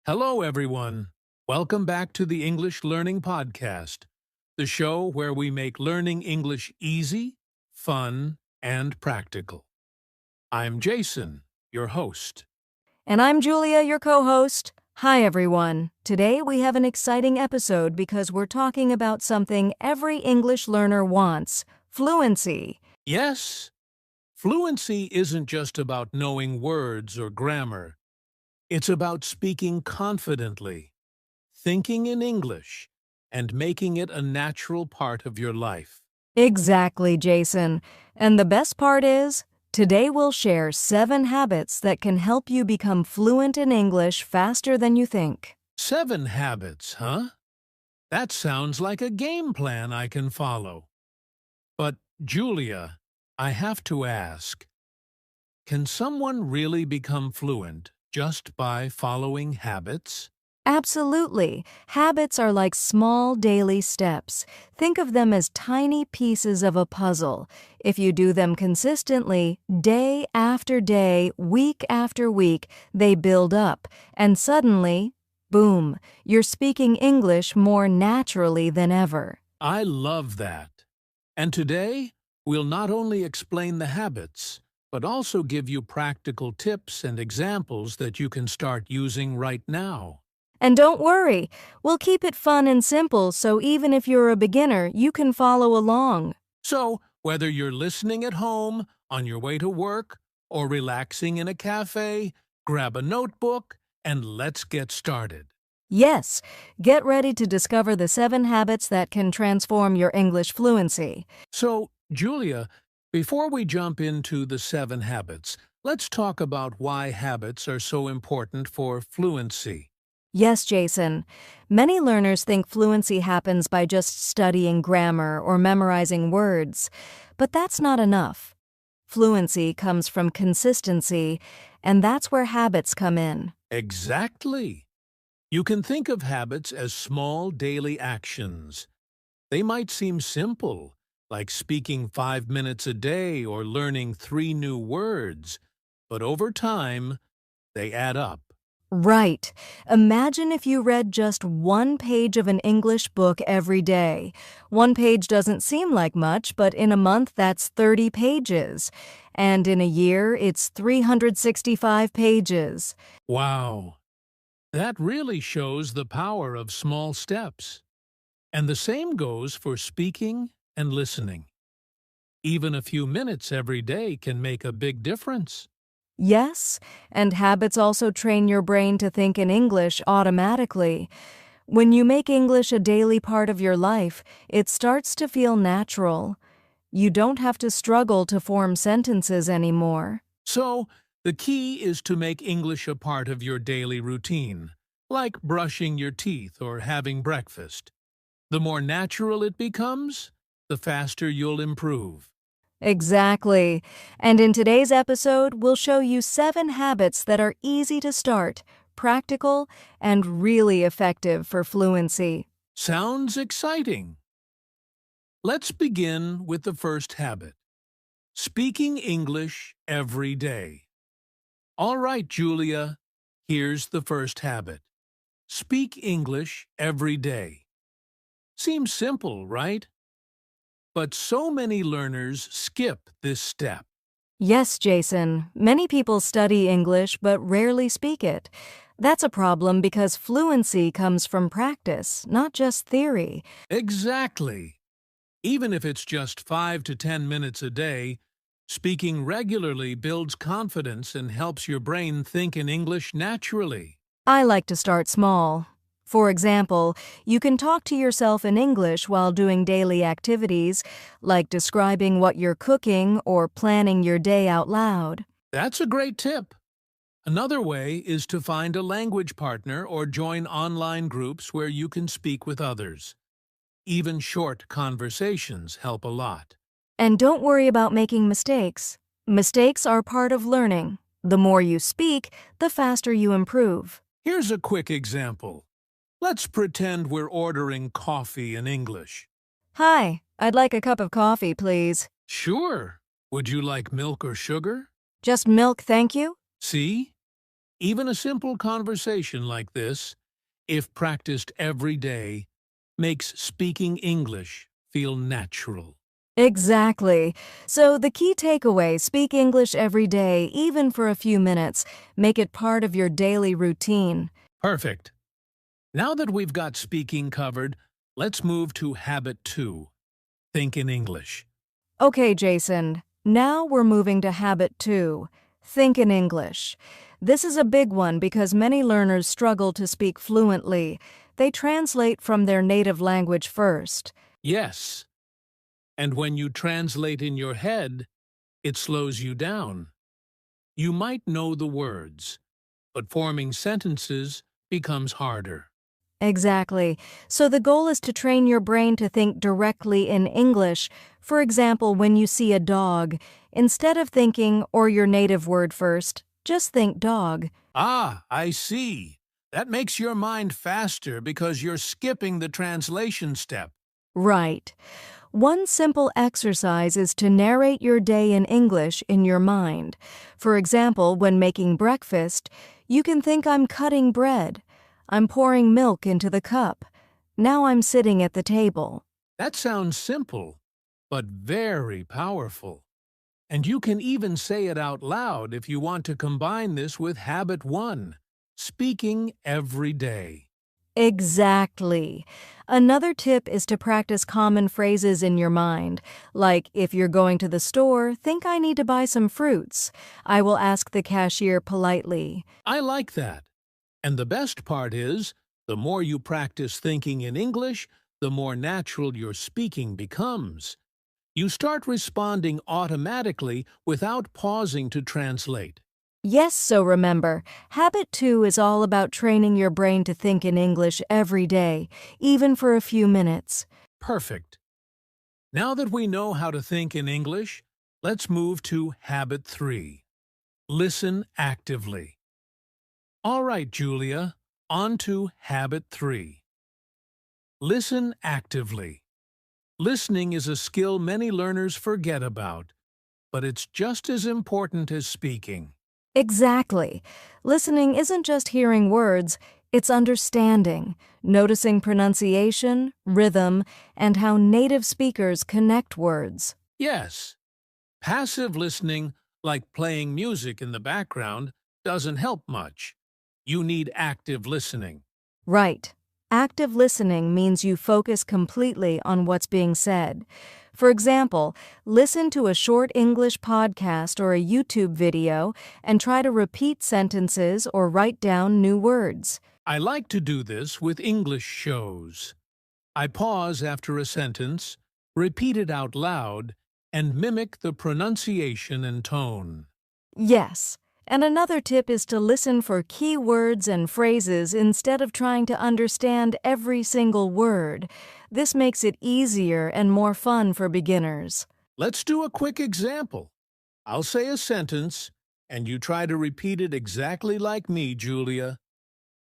Hello, everyone. Welcome back to the English Learning Podcast, the show where we make learning English easy, fun, and practical. I'm Jason, your host. And I'm Julia, your co-host. Hi, everyone. Today we have an exciting episode because we're talking about something every English learner wants: fluency. Yes, fluency isn't just about knowing words or grammar. It's about speaking confidently, thinking in English, and making it a natural part of your life. Exactly, Jason. And the best part is, today we'll share 7 habits that can help you become fluent in English faster than you think. 7 habits, huh? That sounds like a game plan I can follow. But, Julia, I have to ask, can someone really become fluent just by following habits? Absolutely. Habits are like small daily steps. Think of them as tiny pieces of a puzzle. If you do them consistently, day after day, week after week, they build up. And suddenly, boom, you're speaking English more naturally than ever. I love that. And today, we'll not only explain the habits, but also give you practical tips and examples that you can start using right now. And don't worry, we'll keep it fun and simple so even if you're a beginner, you can follow along. So, whether you're listening at home, on your way to work, or relaxing in a cafe, grab a notebook and let's get started. Yes, get ready to discover the 7 habits that can transform your English fluency. So, Julia, before we jump into the 7 habits, let's talk about why habits are so important for fluency. Yes, Jason. Many learners think fluency happens by just studying grammar or memorizing words, but that's not enough. Fluency comes from consistency, and that's where habits come in. Exactly. You can think of habits as small daily actions. They might seem simple, like speaking 5 minutes a day or learning 3 new words, but over time, they add up. Right. Imagine if you read just 1 page of an English book every day. 1 page doesn't seem like much, but in a month that's 30 pages. And in a year, it's 365 pages. Wow, that really shows the power of small steps. And the same goes for speaking and listening. Even a few minutes every day can make a big difference. Yes, and habits also train your brain to think in English automatically. When you make English a daily part of your life, it starts to feel natural. You don't have to struggle to form sentences anymore. So, the key is to make English a part of your daily routine, like brushing your teeth or having breakfast. The more natural it becomes, the faster you'll improve. Exactly. And in today's episode, we'll show you 7 habits that are easy to start, practical, and really effective for fluency. Sounds exciting. Let's begin with the first habit: speaking English every day. All right, Julia, here's the first habit. Speak English every day. Seems simple, right? But so many learners skip this step. Yes, Jason, many people study English but rarely speak it. That's a problem because fluency comes from practice, not just theory. Exactly. Even if it's just 5 to 10 minutes a day, speaking regularly builds confidence and helps your brain think in English naturally. I like to start small. For example, you can talk to yourself in English while doing daily activities, like describing what you're cooking or planning your day out loud. That's a great tip. Another way is to find a language partner or join online groups where you can speak with others. Even short conversations help a lot. And don't worry about making mistakes. Mistakes are part of learning. The more you speak, the faster you improve. Here's a quick example. Let's pretend we're ordering coffee in English. Hi, I'd like a cup of coffee, please. Sure. Would you like milk or sugar? Just milk, thank you? See? Even a simple conversation like this, if practiced every day, makes speaking English feel natural. Exactly. So the key takeaway, speak English every day, even for a few minutes. Make it part of your daily routine. Perfect. Now that we've got speaking covered, let's move to habit 2. Think in English. Okay, Jason. Now we're moving to habit 2. Think in English. This is a big one because many learners struggle to speak fluently. They translate from their native language first. Yes. And when you translate in your head, it slows you down. You might know the words, but forming sentences becomes harder. Exactly. So the goal is to train your brain to think directly in English. For example, when you see a dog, instead of thinking or your native word first, just think dog. Ah, I see. That makes your mind faster because you're skipping the translation step. Right. One simple exercise is to narrate your day in English in your mind. For example, when making breakfast, you can think I'm cutting bread. I'm pouring milk into the cup. Now I'm sitting at the table. That sounds simple, but very powerful. And you can even say it out loud if you want to combine this with habit 1, speaking every day. Exactly. Another tip is to practice common phrases in your mind, like if you're going to the store, think I need to buy some fruits. I will ask the cashier politely. I like that. And the best part is, the more you practice thinking in English, the more natural your speaking becomes. You start responding automatically without pausing to translate. Yes, so remember, habit 2 is all about training your brain to think in English every day, even for a few minutes. Perfect. Now that we know how to think in English, let's move to habit 3. Listen actively. All right, Julia, on to habit 3. Listen actively. Listening is a skill many learners forget about, but it's just as important as speaking. Exactly. Listening isn't just hearing words, it's understanding, noticing pronunciation, rhythm, and how native speakers connect words. Yes, passive listening, like playing music in the background, doesn't help much. You need active listening. Right. Active listening means you focus completely on what's being said. For example, listen to a short English podcast or a YouTube video and try to repeat sentences or write down new words. I like to do this with English shows. I pause after a sentence, repeat it out loud, and mimic the pronunciation and tone. Yes. And another tip is to listen for key words and phrases instead of trying to understand every single word. This makes it easier and more fun for beginners. Let's do a quick example. I'll say a sentence, and you try to repeat it exactly like me, Julia.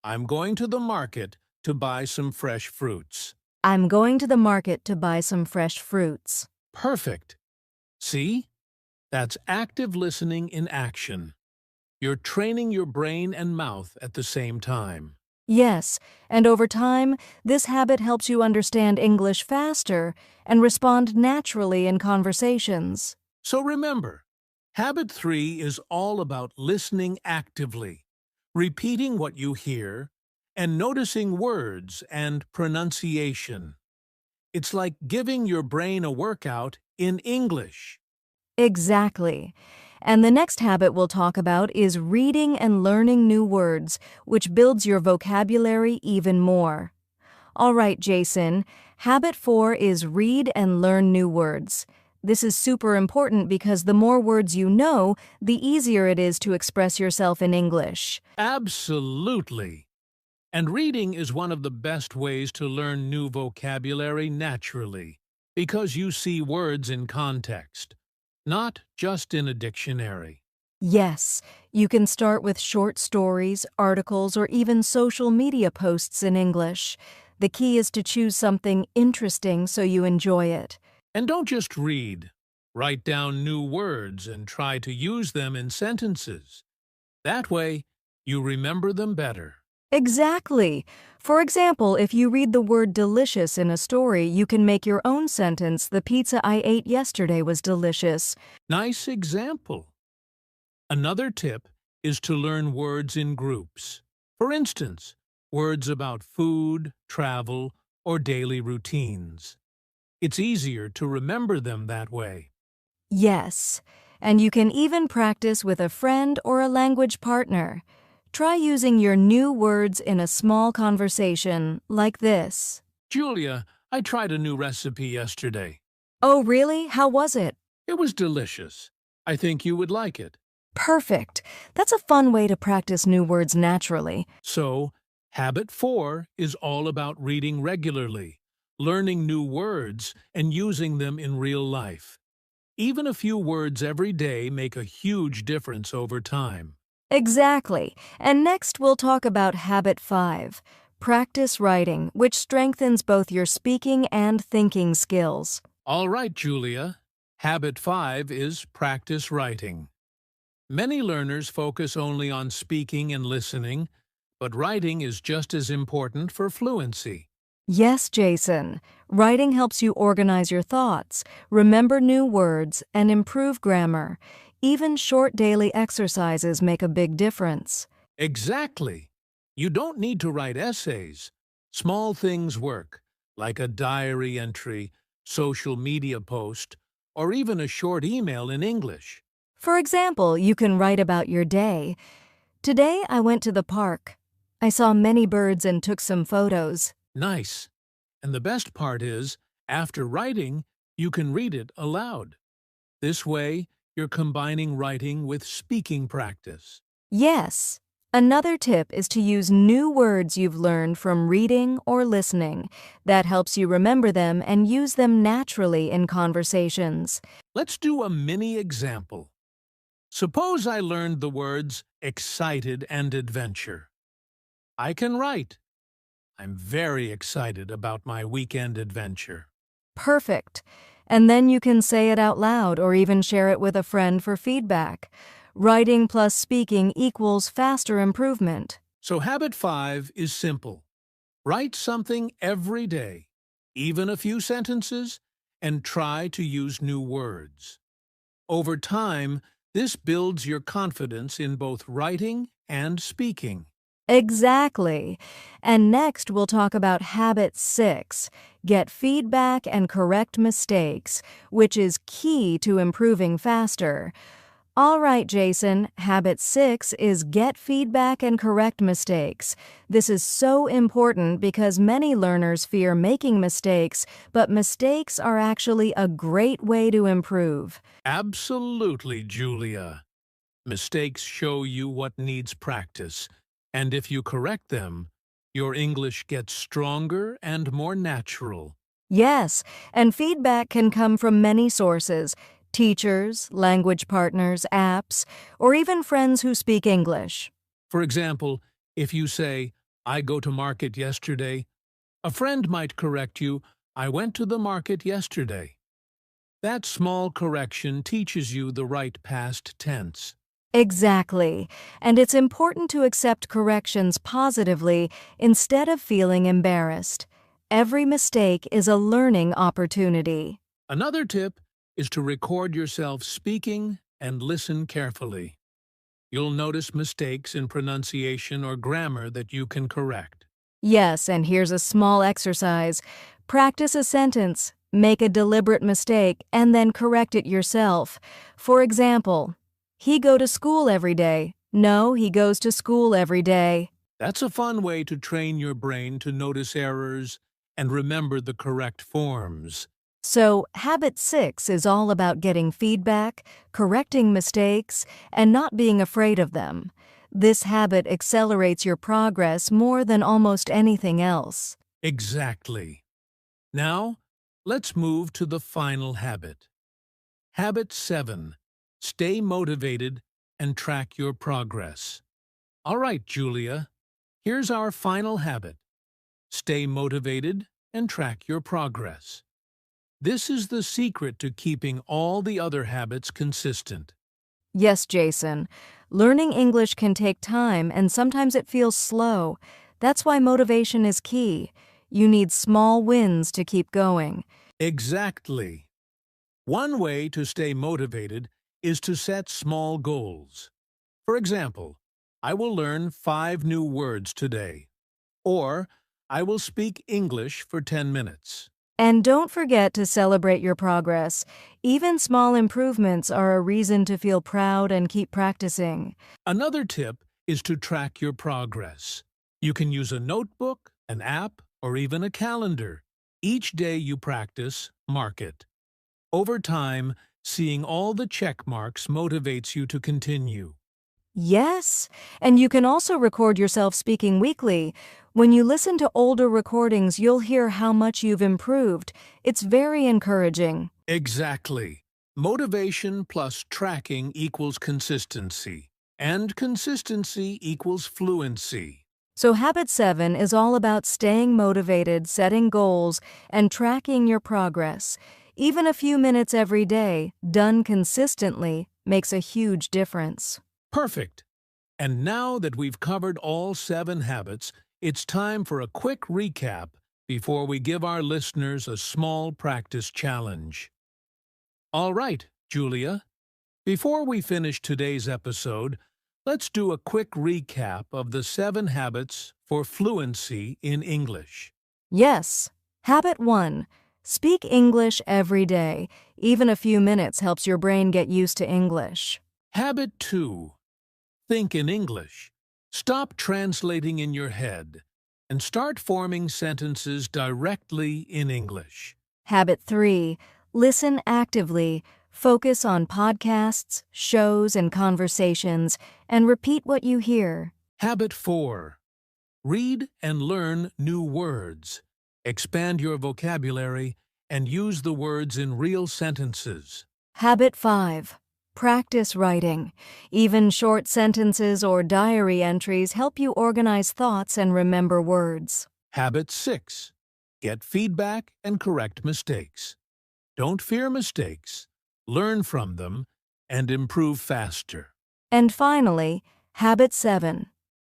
I'm going to the market to buy some fresh fruits. I'm going to the market to buy some fresh fruits. Perfect. See? That's active listening in action. You're training your brain and mouth at the same time. Yes, and over time, this habit helps you understand English faster and respond naturally in conversations. So remember, habit 3 is all about listening actively, repeating what you hear, and noticing words and pronunciation. It's like giving your brain a workout in English. Exactly. And the next habit we'll talk about is reading and learning new words, which builds your vocabulary even more. All right, Jason. Habit 4 is read and learn new words. This is super important because the more words you know, the easier it is to express yourself in English. Absolutely. And reading is one of the best ways to learn new vocabulary naturally, because you see words in context, not just in a dictionary. Yes, you can start with short stories, articles, or even social media posts in English. The key is to choose something interesting so you enjoy it. And don't just read. Write down new words and try to use them in sentences. That way, you remember them better. Exactly. For example, if you read the word delicious in a story, you can make your own sentence, "The pizza I ate yesterday was delicious." Nice example. Another tip is to learn words in groups. For instance, words about food, travel, or daily routines. It's easier to remember them that way. Yes, and you can even practice with a friend or a language partner. Try using your new words in a small conversation like this. Julia, I tried a new recipe yesterday. Oh, really? How was it? It was delicious. I think you would like it. Perfect. That's a fun way to practice new words naturally. So, habit 4 is all about reading regularly, learning new words, and using them in real life. Even a few words every day make a huge difference over time. Exactly. And next we'll talk about habit 5, practice writing, which strengthens both your speaking and thinking skills. All right, Julia. Habit 5 is practice writing. Many learners focus only on speaking and listening, but writing is just as important for fluency. Yes, Jason. Writing helps you organize your thoughts, remember new words, and improve grammar. Even short daily exercises make a big difference. Exactly. You don't need to write essays. Small things work, like a diary entry, social media post, or even a short email in English. For example, you can write about your day. Today I went to the park. I saw many birds and took some photos. Nice. And the best part is, after writing, you can read it aloud. This way, you're combining writing with speaking practice. Yes. Another tip is to use new words you've learned from reading or listening. That helps you remember them and use them naturally in conversations. Let's do a mini example. Suppose I learned the words excited and adventure. I can write, I'm very excited about my weekend adventure. Perfect. And then you can say it out loud or even share it with a friend for feedback. Writing plus speaking equals faster improvement. So habit 5 is simple. Write something every day, even a few sentences, and try to use new words. Over time, this builds your confidence in both writing and speaking. Exactly. And next we'll talk about habit 6, get feedback and correct mistakes, which is key to improving faster. All right, Jason, habit 6 is get feedback and correct mistakes. This is so important because many learners fear making mistakes, but mistakes are actually a great way to improve. Absolutely, Julia. Mistakes show you what needs practice, and if you correct them, your English gets stronger and more natural. Yes, and feedback can come from many sources: teachers, language partners, apps, or even friends who speak English. For example, if you say, I go to market yesterday, a friend might correct you, I went to the market yesterday. That small correction teaches you the right past tense. Exactly, and it's important to accept corrections positively instead of feeling embarrassed. Every mistake is a learning opportunity. Another tip is to record yourself speaking and listen carefully. You'll notice mistakes in pronunciation or grammar that you can correct. Yes, and here's a small exercise. Practice a sentence, make a deliberate mistake, and then correct it yourself. For example, he go to school every day. No, he goes to school every day. That's a fun way to train your brain to notice errors and remember the correct forms. So, habit 6 is all about getting feedback, correcting mistakes, and not being afraid of them. This habit accelerates your progress more than almost anything else. Exactly. Now, let's move to the final habit. Habit 7. Stay motivated and track your progress. All right, Julia, here's our final habit. Stay motivated and track your progress. This is the secret to keeping all the other habits consistent. Yes, Jason. Learning English can take time and sometimes it feels slow. That's why motivation is key. You need small wins to keep going. Exactly. One way to stay motivated is to set small goals. For example, I will learn 5 new words today, or I will speak English for 10 minutes. And don't forget to celebrate your progress. Even small improvements are a reason to feel proud and keep practicing. Another tip is to track your progress. You can use a notebook, an app, or even a calendar. Each day you practice, mark it. Over time, seeing all the check marks motivates you to continue. Yes, and you can also record yourself speaking weekly. When you listen to older recordings, you'll hear how much you've improved. It's very encouraging. Exactly. Motivation plus tracking equals consistency, and consistency equals fluency. So, Habit 7 is all about staying motivated, setting goals, and tracking your progress. Even a few minutes every day, done consistently, makes a huge difference. Perfect. And now that we've covered all 7 habits, it's time for a quick recap before we give our listeners a small practice challenge. All right, Julia, before we finish today's episode, let's do a quick recap of the 7 habits for fluency in English. Yes. Habit 1. Speak English every day. Even a few minutes helps your brain get used to English. Habit 2. Think in English. Stop translating in your head and start forming sentences directly in English. Habit 3. Listen actively. Focus on podcasts, shows, and conversations, and repeat what you hear. Habit 4. Read and learn new words. Expand your vocabulary and use the words in real sentences. Habit 5. Practice writing. Even short sentences or diary entries help you organize thoughts and remember words. Habit 6. Get feedback and correct mistakes. Don't fear mistakes. Learn from them and improve faster. And finally, Habit 7.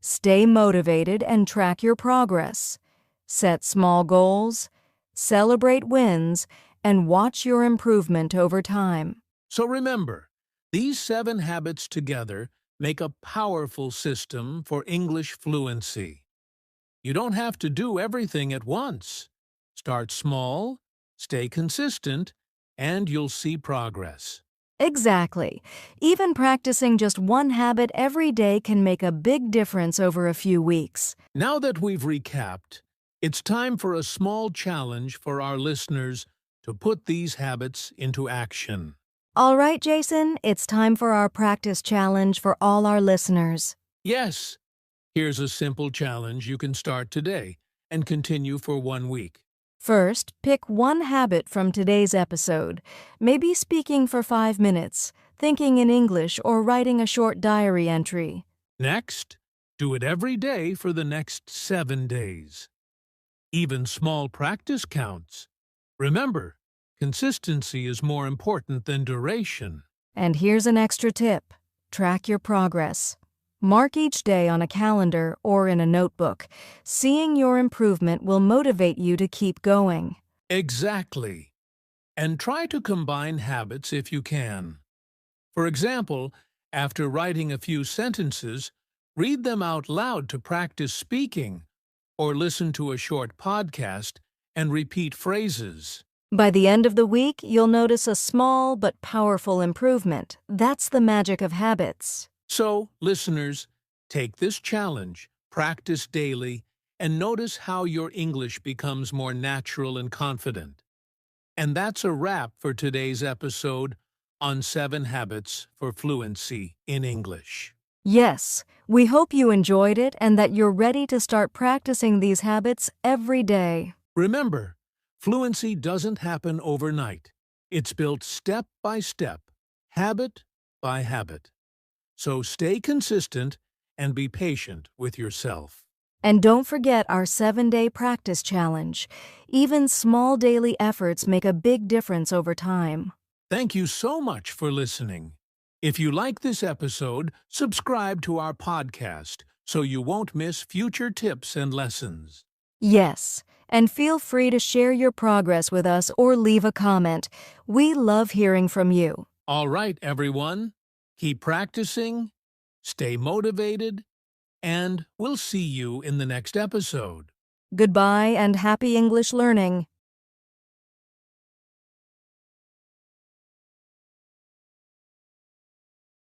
Stay motivated and track your progress. Set small goals, celebrate wins, and watch your improvement over time. So remember, these 7 habits together make a powerful system for English fluency. You don't have to do everything at once. Start small, stay consistent, and you'll see progress. Exactly. Even practicing just one habit every day can make a big difference over a few weeks. Now that we've recapped, it's time for a small challenge for our listeners to put these habits into action. All right, Jason, it's time for our practice challenge for all our listeners. Yes, here's a simple challenge you can start today and continue for 1 week. First, pick one habit from today's episode. Maybe speaking for 5 minutes, thinking in English, or writing a short diary entry. Next, do it every day for the next 7 days. Even small practice counts. Remember, consistency is more important than duration. And here's an extra tip. Track your progress. Mark each day on a calendar or in a notebook. Seeing your improvement will motivate you to keep going. Exactly. And try to combine habits if you can. For example, after writing a few sentences, read them out loud to practice speaking, or listen to a short podcast and repeat phrases. By the end of the week, you'll notice a small but powerful improvement. That's the magic of habits. So, listeners, take this challenge, practice daily, and notice how your English becomes more natural and confident. And that's a wrap for today's episode on 7 habits for fluency in English. Yes, we hope you enjoyed it and that you're ready to start practicing these habits every day. Remember, fluency doesn't happen overnight. It's built step by step, habit by habit. So stay consistent and be patient with yourself. And don't forget our 7-day practice challenge. Even small daily efforts make a big difference over time. Thank you so much for listening. If you like this episode, subscribe to our podcast so you won't miss future tips and lessons. Yes, and feel free to share your progress with us or leave a comment. We love hearing from you. All right, everyone. Keep practicing, stay motivated, and we'll see you in the next episode. Goodbye and happy English learning.